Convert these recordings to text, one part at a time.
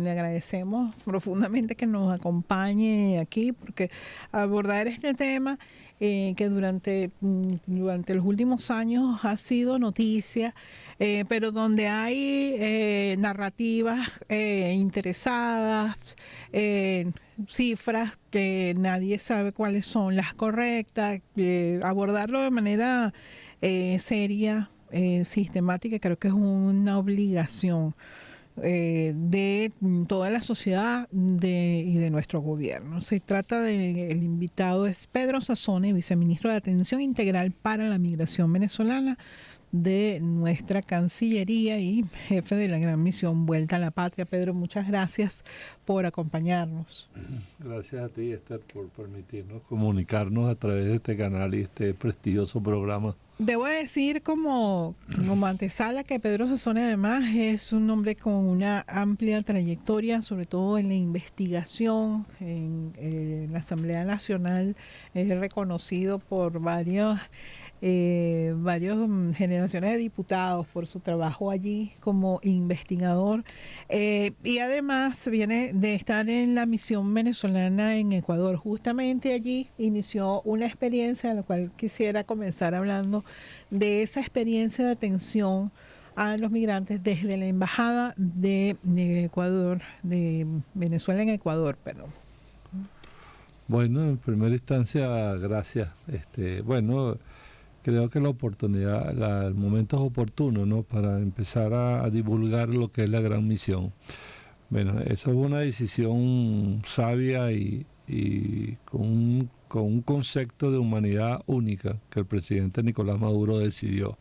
le agradecemos profundamente que nos acompañe aquí, porque abordar este tema que durante los últimos años ha sido noticia, pero donde hay narrativas interesadas, cifras que nadie sabe cuáles son las correctas, abordarlo de manera seria, sistemática, creo que es una obligación de toda la sociedad y de nuestro gobierno. Se trata el invitado es Pedro Sassone, viceministro de Atención Integral para la Migración Venezolana de nuestra Cancillería y jefe de la gran misión Vuelta a la Patria. Pedro, muchas gracias por acompañarnos. Gracias a ti, Esther, por permitirnos comunicarnos a través de este canal y este prestigioso programa. Debo decir como antesala que Pedro Sassone además es un hombre con una amplia trayectoria, sobre todo en la investigación, en la Asamblea Nacional. Es reconocido por varias generaciones de diputados por su trabajo allí como investigador, y además viene de estar en la misión venezolana en Ecuador. Justamente allí inició una experiencia, a la cual quisiera comenzar hablando de esa experiencia de atención a los migrantes desde la Embajada de Ecuador, de Venezuela en Ecuador, perdón. Bueno, en primera instancia, gracias. Creo que la oportunidad, el momento es oportuno, ¿no?, para empezar a divulgar lo que es la gran misión. Bueno, eso es una decisión sabia y con un concepto de humanidad única que el presidente Nicolás Maduro decidió.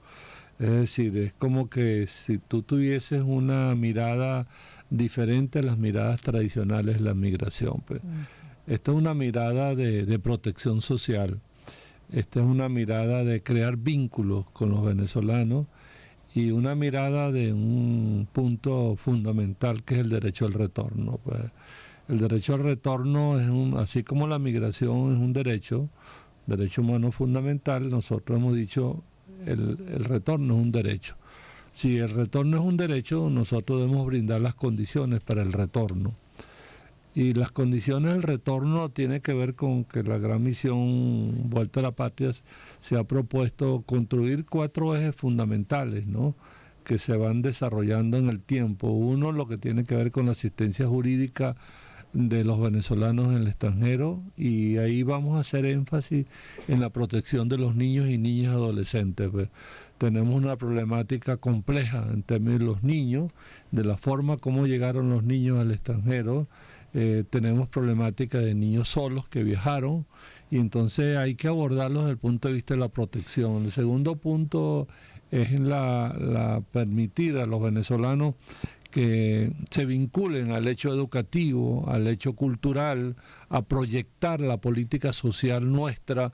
Es decir, es como que si tú tuvieses una mirada diferente a las miradas tradicionales de la migración. Pues. Esta es una mirada de protección social. Esta es una mirada de crear vínculos con los venezolanos y una mirada de un punto fundamental que es el derecho al retorno. Pues el derecho al retorno es así como la migración es un derecho humano fundamental. Nosotros hemos dicho el retorno es un derecho. Si el retorno es un derecho, nosotros debemos brindar las condiciones para el retorno. Y las condiciones del retorno tienen que ver con que la gran misión Vuelta a la Patria se ha propuesto construir 4 ejes fundamentales, ¿no?, que se van desarrollando en el tiempo. Uno, lo que tiene que ver con la asistencia jurídica de los venezolanos en el extranjero, y ahí vamos a hacer énfasis en la protección de los niños y niñas adolescentes. Pues, tenemos una problemática compleja en términos de los niños, de la forma como llegaron los niños al extranjero. Tenemos problemática de niños solos que viajaron, y entonces hay que abordarlos desde el punto de vista de la protección. El segundo punto es en la permitir a los venezolanos que se vinculen al hecho educativo, al hecho cultural, a proyectar la política social nuestra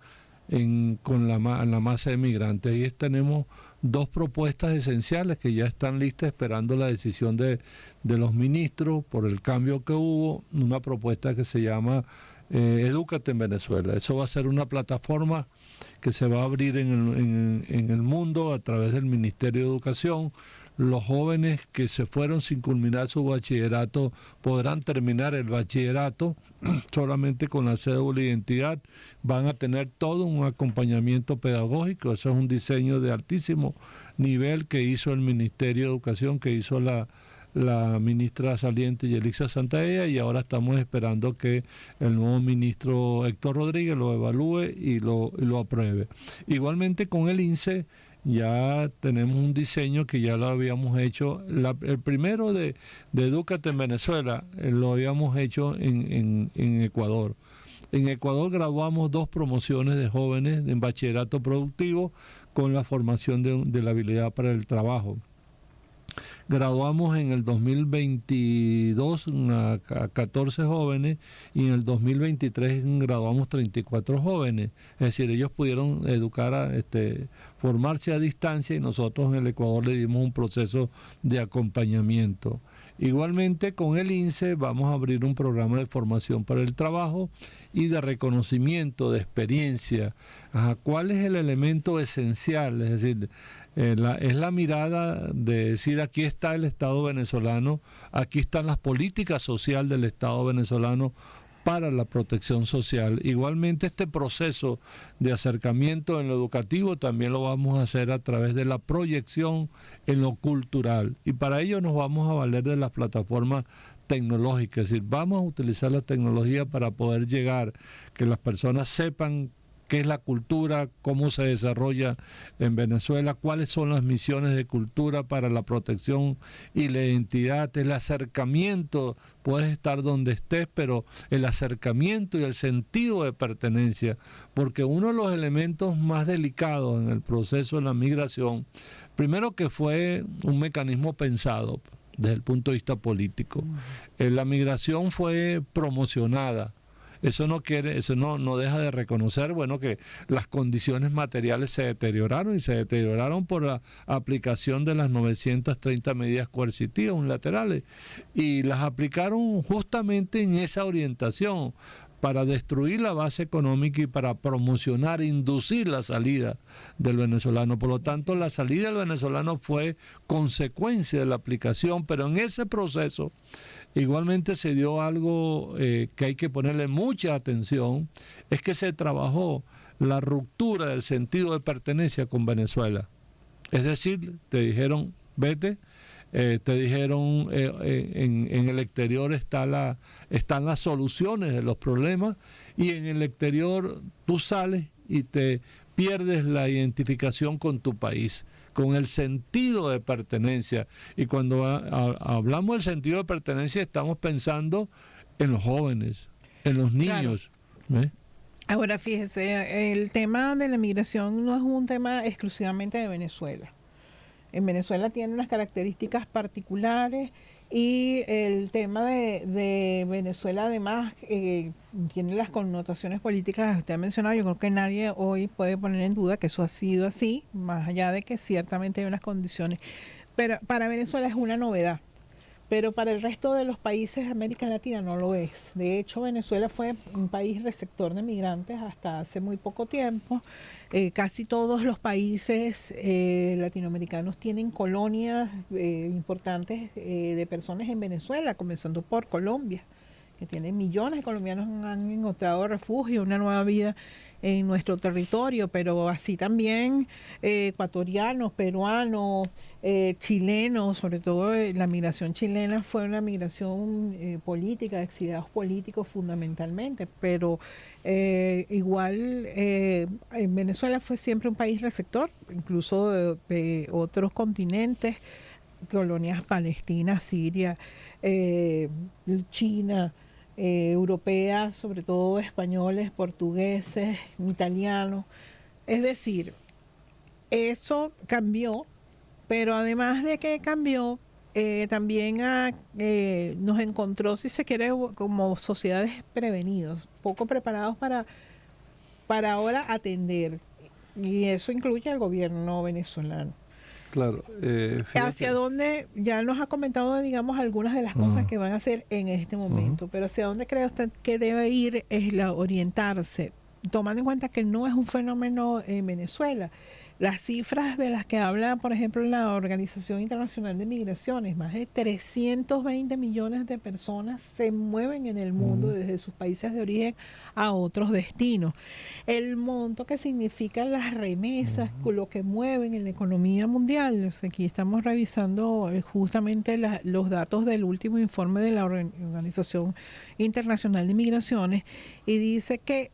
con la masa de migrantes. Y tenemos 2 propuestas esenciales que ya están listas esperando la decisión de los ministros por el cambio que hubo. Una propuesta que se llama Edúcate en Venezuela. Eso va a ser una plataforma que se va a abrir en el mundo a través del Ministerio de Educación. Los jóvenes que se fueron sin culminar su bachillerato podrán terminar el bachillerato solamente con la cédula de identidad. Van a tener todo un acompañamiento pedagógico. Eso es un diseño de altísimo nivel que hizo el Ministerio de Educación, que hizo la ministra saliente Yelixa Santaella, y ahora estamos esperando que el nuevo ministro Héctor Rodríguez lo evalúe y lo apruebe. Igualmente con el INSE ya tenemos un diseño que ya lo habíamos hecho. El primero de Edúcate en Venezuela lo habíamos hecho en Ecuador. En Ecuador graduamos 2 promociones de jóvenes en bachillerato productivo con la formación de la habilidad para el trabajo. Graduamos en el 2022 a 14 jóvenes y en el 2023 graduamos 34 jóvenes. Es decir, ellos pudieron formarse a distancia, y nosotros en el Ecuador le dimos un proceso de acompañamiento. Igualmente con el INSE vamos a abrir un programa de formación para el trabajo y de reconocimiento de experiencia. ¿Cuál es el elemento esencial? Es decir, Es la mirada de decir, aquí está el Estado venezolano, aquí están las políticas sociales del Estado venezolano para la protección social. Igualmente este proceso de acercamiento en lo educativo también lo vamos a hacer a través de la proyección en lo cultural, y para ello nos vamos a valer de las plataformas tecnológicas, es decir, vamos a utilizar la tecnología para poder llegar, que las personas sepan qué es la cultura, cómo se desarrolla en Venezuela, cuáles son las misiones de cultura para la protección y la identidad, el acercamiento, puedes estar donde estés, pero el acercamiento y el sentido de pertenencia, porque uno de los elementos más delicados en el proceso de la migración, primero que fue un mecanismo pensado desde el punto de vista político, la migración fue promocionada. Eso no deja de reconocer, bueno, que las condiciones materiales se deterioraron, y se deterioraron por la aplicación de las 930 medidas coercitivas unilaterales, y las aplicaron justamente en esa orientación, para destruir la base económica y para promocionar, inducir la salida del venezolano. Por lo tanto, la salida del venezolano fue consecuencia de la aplicación, pero en ese proceso igualmente se dio algo que hay que ponerle mucha atención, es que se trabajó la ruptura del sentido de pertenencia con Venezuela. Es decir, te dijeron, vete, te dijeron en el exterior están las soluciones de los problemas, y en el exterior tú sales y te pierdes la identificación con tu país, con el sentido de pertenencia. Y cuando hablamos del sentido de pertenencia, estamos pensando en los jóvenes, en los niños. Claro. Ahora fíjese, el tema de la migración no es un tema exclusivamente de Venezuela. En Venezuela tiene unas características particulares, y el tema de Venezuela además tiene las connotaciones políticas que usted ha mencionado. Yo creo que nadie hoy puede poner en duda que eso ha sido así, más allá de que ciertamente hay unas condiciones. Pero para Venezuela es una novedad, pero para el resto de los países de América Latina no lo es. De hecho, Venezuela fue un país receptor de migrantes hasta hace muy poco tiempo. Casi todos los países latinoamericanos tienen colonias importantes de personas en Venezuela, comenzando por Colombia, que tiene millones de colombianos que han encontrado refugio, una nueva vida en nuestro territorio, pero así también ecuatorianos, peruanos, chilenos, sobre todo la migración chilena fue una migración política, de exiliados políticos fundamentalmente, pero igual en Venezuela fue siempre un país receptor, incluso de otros continentes, colonias palestinas, Siria, China, europeas, sobre todo españoles, portugueses, italianos. Es decir, eso cambió, pero además de que cambió, también nos encontró, si se quiere, como sociedades prevenidos, poco preparados para ahora atender. Y eso incluye al gobierno venezolano. Claro. ¿Hacia dónde? Ya nos ha comentado, digamos, algunas de las cosas que van a hacer en este momento, pero ¿hacia dónde cree usted que debe ir orientarse? Tomando en cuenta que no es un fenómeno en Venezuela. Las cifras de las que habla, por ejemplo, la Organización Internacional de Migraciones, más de 320 millones de personas se mueven en el mundo desde sus países de origen a otros destinos. El monto que significan las remesas, lo que mueven en la economía mundial. O sea, aquí estamos revisando justamente los datos del último informe de la Organización Internacional de Migraciones, y dice que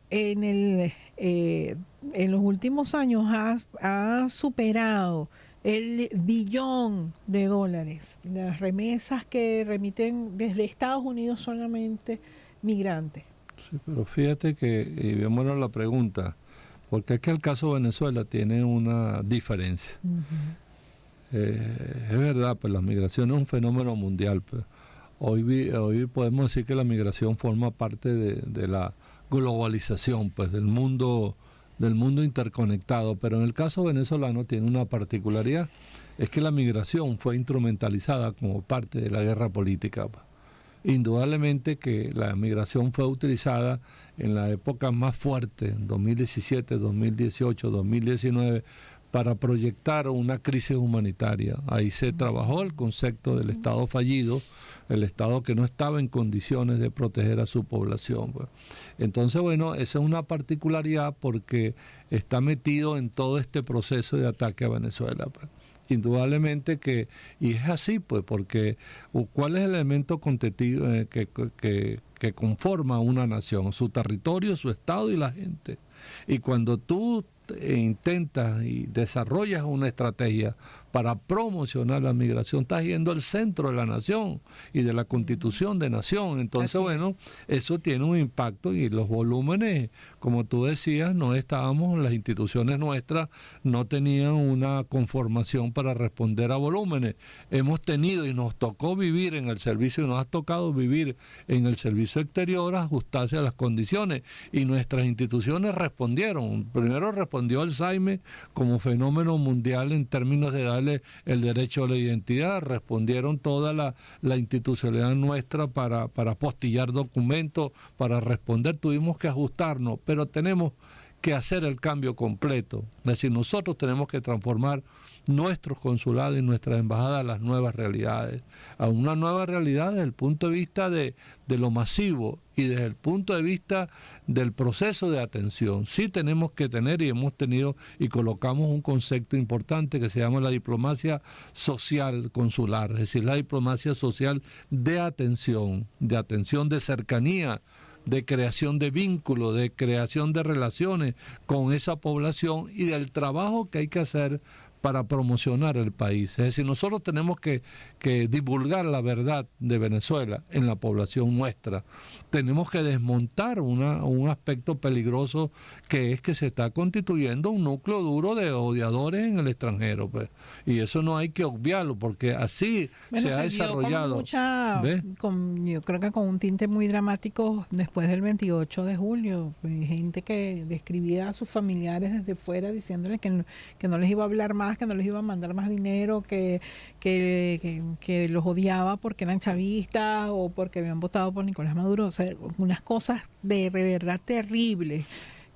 en los últimos años ha superado el billón de dólares las remesas que remiten desde Estados Unidos solamente migrantes. Sí, pero fíjate que, y vémonos la pregunta, porque es que el caso de Venezuela tiene una diferencia. Es verdad, pues la migración es un fenómeno mundial, pues. Hoy podemos decir que la migración forma parte de la globalización, pues, del mundo interconectado, pero en el caso venezolano tiene una particularidad, es que la migración fue instrumentalizada como parte de la guerra política. Indudablemente que la migración fue utilizada en la época más fuerte, en 2017, 2018, 2019, para proyectar una crisis humanitaria. Ahí se trabajó el concepto del Estado fallido, el Estado que no estaba en condiciones de proteger a su población, pues. Entonces, bueno, esa es una particularidad porque está metido en todo este proceso de ataque a Venezuela, pues. Indudablemente que, y es así, pues, porque ¿cuál es el elemento que conforma una nación? Su territorio, su Estado y la gente. Y cuando tú intentas y desarrollas una estrategia para promocionar la migración, estás yendo al centro de la nación y de la constitución de nación. Entonces, bueno, eso tiene un impacto y los volúmenes, como tú decías, las instituciones nuestras no tenían una conformación para responder a volúmenes. Hemos tenido y nos tocó vivir en el servicio, y nos ha tocado vivir en el servicio exterior, ajustarse a las condiciones, y nuestras instituciones respondieron. Primero respondió Alzheimer como fenómeno mundial en términos de darle el derecho a la identidad, respondieron toda la institucionalidad nuestra para apostillar documentos, para responder, tuvimos que ajustarnos, pero tenemos que hacer el cambio completo. Es decir, nosotros tenemos que transformar nuestros consulados y nuestras embajadas a las nuevas realidades, a una nueva realidad desde el punto de vista de lo masivo y desde el punto de vista del proceso de atención. Sí tenemos que tener, y hemos tenido y colocamos un concepto importante que se llama la diplomacia social consular, es decir, la diplomacia social de atención de cercanía, de creación de vínculos, de creación de relaciones con esa población y del trabajo que hay que hacer para promocionar el país. Es decir, nosotros tenemos que divulgar la verdad de Venezuela en la población nuestra. Tenemos que desmontar un aspecto peligroso que es que se está constituyendo un núcleo duro de odiadores en el extranjero, pues. Y eso no hay que obviarlo porque así se ha desarrollado. Yo creo que con un tinte muy dramático después del 28 de julio. Gente que describía a sus familiares desde fuera diciéndoles que no les iba a hablar más, que no les iba a mandar más dinero, que los odiaba porque eran chavistas o porque habían votado por Nicolás Maduro. O sea, unas cosas de verdad terribles.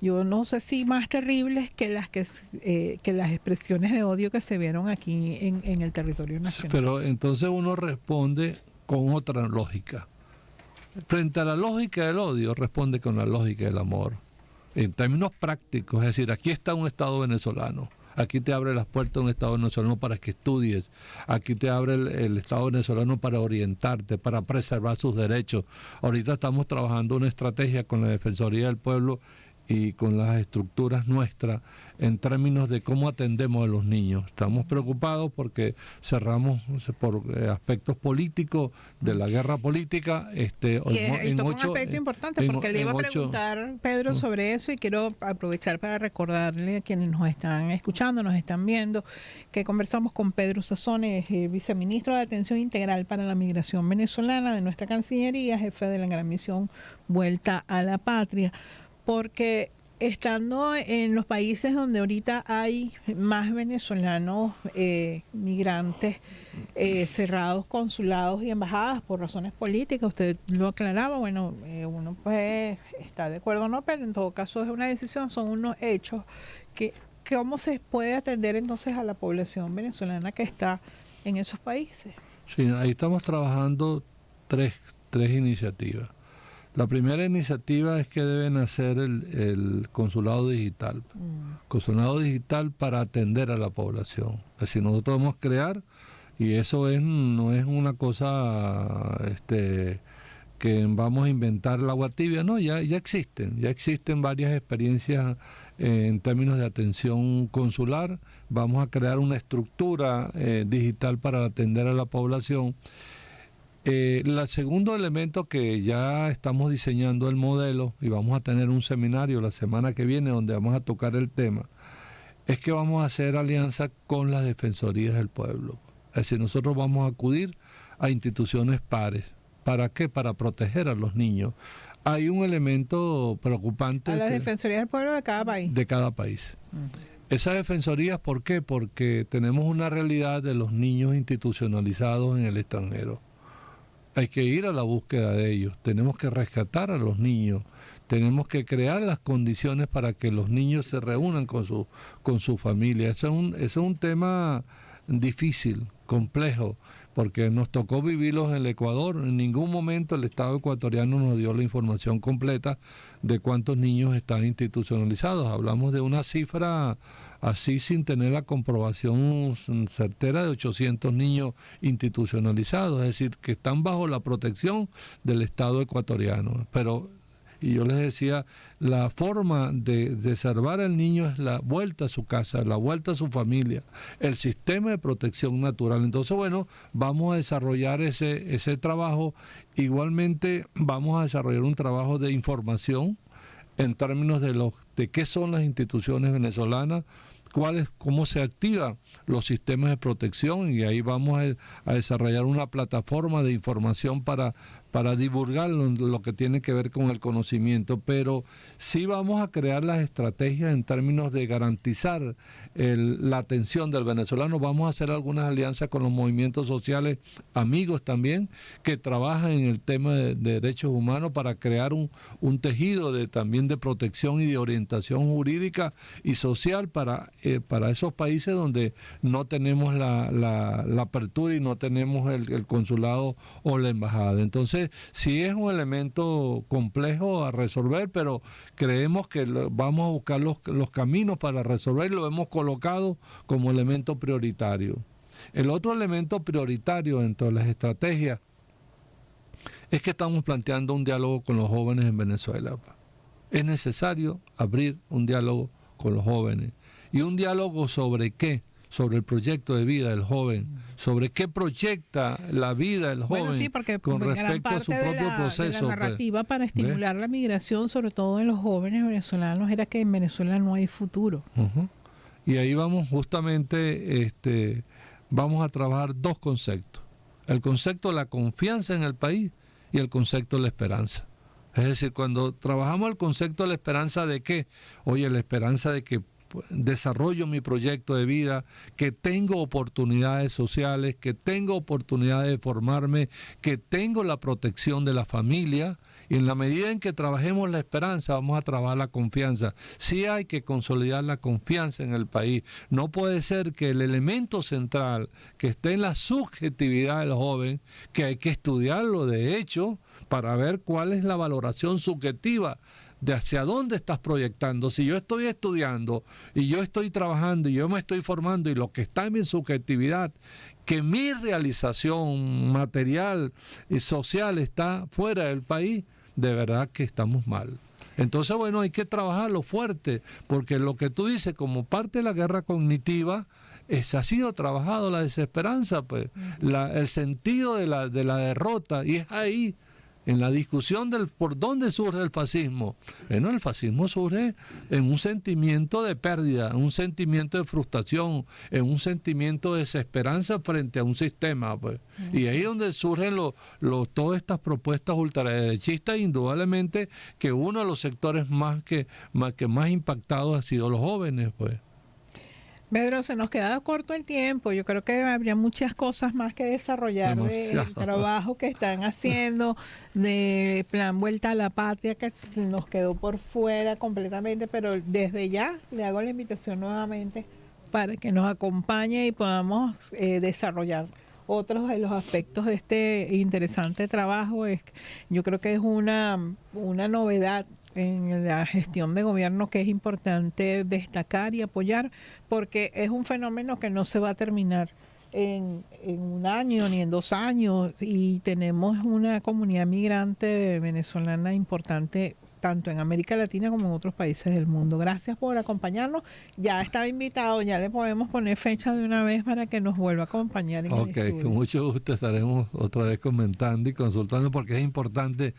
Yo no sé si más terribles que las expresiones de odio que se vieron aquí en el territorio nacional. Pero entonces uno responde con otra lógica. Frente a la lógica del odio, responde con la lógica del amor. En términos prácticos, es decir, aquí está un Estado venezolano. Aquí te abre las puertas un Estado venezolano para que estudies. Aquí te abre el Estado venezolano para orientarte, para preservar sus derechos. Ahorita estamos trabajando una estrategia con la Defensoría del Pueblo y con las estructuras nuestras en términos de cómo atendemos a los niños. Estamos preocupados porque cerramos por aspectos políticos de la guerra política. Y toca un aspecto importante porque le iba a preguntar, Pedro, sobre eso, y quiero aprovechar para recordarle a quienes nos están escuchando, nos están viendo, que conversamos con Pedro Sazón, viceministro de Atención Integral para la Migración Venezolana de nuestra Cancillería, jefe de la Gran Misión Vuelta a la Patria. Porque estando en los países donde ahorita hay más venezolanos migrantes, cerrados consulados y embajadas por razones políticas, usted lo aclaraba, bueno, uno pues está de acuerdo o no, pero en todo caso es una decisión, son unos hechos que ¿cómo se puede atender entonces a la población venezolana que está en esos países? Sí, ahí estamos trabajando tres iniciativas. La primera iniciativa es que deben hacer el consulado digital. Consulado digital para atender a la población. Es decir, nosotros vamos a crear, y eso no es una cosa que vamos a inventar el agua tibia, no, ya existen varias experiencias en términos de atención consular. Vamos a crear una estructura digital para atender a la población. El segundo elemento que ya estamos diseñando el modelo y vamos a tener un seminario la semana que viene donde vamos a tocar el tema, es que vamos a hacer alianza con las defensorías del pueblo. Es decir, nosotros vamos a acudir a instituciones pares. ¿Para qué? Para proteger a los niños. Hay un elemento preocupante. A las defensorías del pueblo de cada país. De cada país. Esas defensorías, ¿por qué? Porque tenemos una realidad de los niños institucionalizados en el extranjero. Hay que ir a la búsqueda de ellos, tenemos que rescatar a los niños, tenemos que crear las condiciones para que los niños se reúnan con su familia. Eso es un tema difícil, complejo, porque nos tocó vivirlos en el Ecuador. En ningún momento el Estado ecuatoriano nos dio la información completa de cuántos niños están institucionalizados. Hablamos de una cifra así sin tener la comprobación certera de 800 niños institucionalizados, es decir, que están bajo la protección del Estado ecuatoriano. Y yo les decía, la forma de salvar al niño es la vuelta a su casa, la vuelta a su familia, el sistema de protección natural. Entonces, bueno, vamos a desarrollar ese trabajo. Igualmente, vamos a desarrollar un trabajo de información en términos de qué son las instituciones venezolanas, cómo se activan los sistemas de protección, y ahí vamos a desarrollar una plataforma de información para divulgar lo que tiene que ver con el conocimiento, pero sí vamos a crear las estrategias en términos de garantizar la atención del venezolano. Vamos a hacer algunas alianzas con los movimientos sociales, amigos también, que trabajan en el tema de derechos humanos para crear un tejido también de protección y de orientación jurídica y social para esos países donde no tenemos la apertura y no tenemos el consulado o la embajada. Entonces, sí es un elemento complejo a resolver, pero creemos que vamos a buscar los caminos para resolver, lo hemos colocado como elemento prioritario. El otro elemento prioritario dentro de las estrategias es que estamos planteando un diálogo con los jóvenes en Venezuela. Es necesario abrir un diálogo con los jóvenes. ¿Y un diálogo sobre qué? Sobre el proyecto de vida del joven, sobre qué proyecta la vida del joven, sí, porque con gran respecto a parte su propio proceso. De la narrativa para estimular la migración, sobre todo en los jóvenes venezolanos, era que en Venezuela no hay futuro. Y ahí vamos justamente, vamos a trabajar dos conceptos: el concepto de la confianza en el país y el concepto de la esperanza. Es decir, cuando trabajamos el concepto de la esperanza, ¿de qué? Oye, la esperanza de que desarrollo mi proyecto de vida, que tengo oportunidades sociales, que tengo oportunidades de formarme, que tengo la protección de la familia. Y en la medida en que trabajemos la esperanza, vamos a trabajar la confianza. Sí hay que consolidar la confianza en el país. No puede ser que el elemento central que esté en la subjetividad del joven, que hay que estudiarlo de hecho para ver cuál es la valoración subjetiva de hacia dónde estás proyectando. Si yo estoy estudiando y yo estoy trabajando y yo me estoy formando y lo que está en mi subjetividad, que mi realización material y social está fuera del país, de verdad que estamos mal. Entonces, bueno, hay que trabajarlo fuerte, porque lo que tú dices como parte de la guerra cognitiva, ha sido trabajado la desesperanza, pues, el sentido de la derrota, y es ahí, en la discusión por dónde surge el fascismo. Bueno, el fascismo surge en un sentimiento de pérdida, en un sentimiento de frustración, en un sentimiento de desesperanza frente a un sistema, pues. Y ahí es donde surgen todas estas propuestas ultraderechistas, indudablemente que uno de los sectores más impactados ha sido los jóvenes, pues. Pedro, se nos queda corto el tiempo. Yo creo que habría muchas cosas más que desarrollar del trabajo que están haciendo, de plan Vuelta a la Patria, que nos quedó por fuera completamente, pero desde ya le hago la invitación nuevamente para que nos acompañe y podamos desarrollar otros de los aspectos de este interesante trabajo. Yo creo que es una novedad en la gestión de gobierno que es importante destacar y apoyar, porque es un fenómeno que no se va a terminar en un año ni en 2 años, y tenemos una comunidad migrante venezolana importante tanto en América Latina como en otros países del mundo. Gracias por acompañarnos. Ya estaba invitado, ya le podemos poner fecha de una vez para que nos vuelva a acompañar en el estudio. Con mucho gusto estaremos otra vez comentando y consultando, porque es importante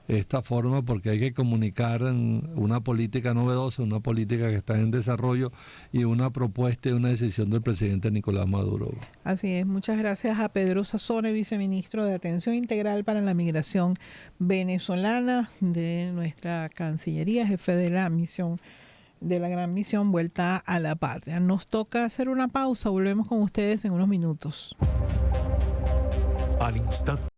esta forma, porque hay que comunicar una política novedosa, una política que está en desarrollo y una propuesta y una decisión del presidente Nicolás Maduro. Así es, muchas gracias a Pedro Sazone, viceministro de Atención Integral para la Migración venezolana de nuestra Cancillería, jefe de la misión, de la gran misión Vuelta a la Patria. Nos toca hacer una pausa, volvemos con ustedes en unos minutos. Al instante.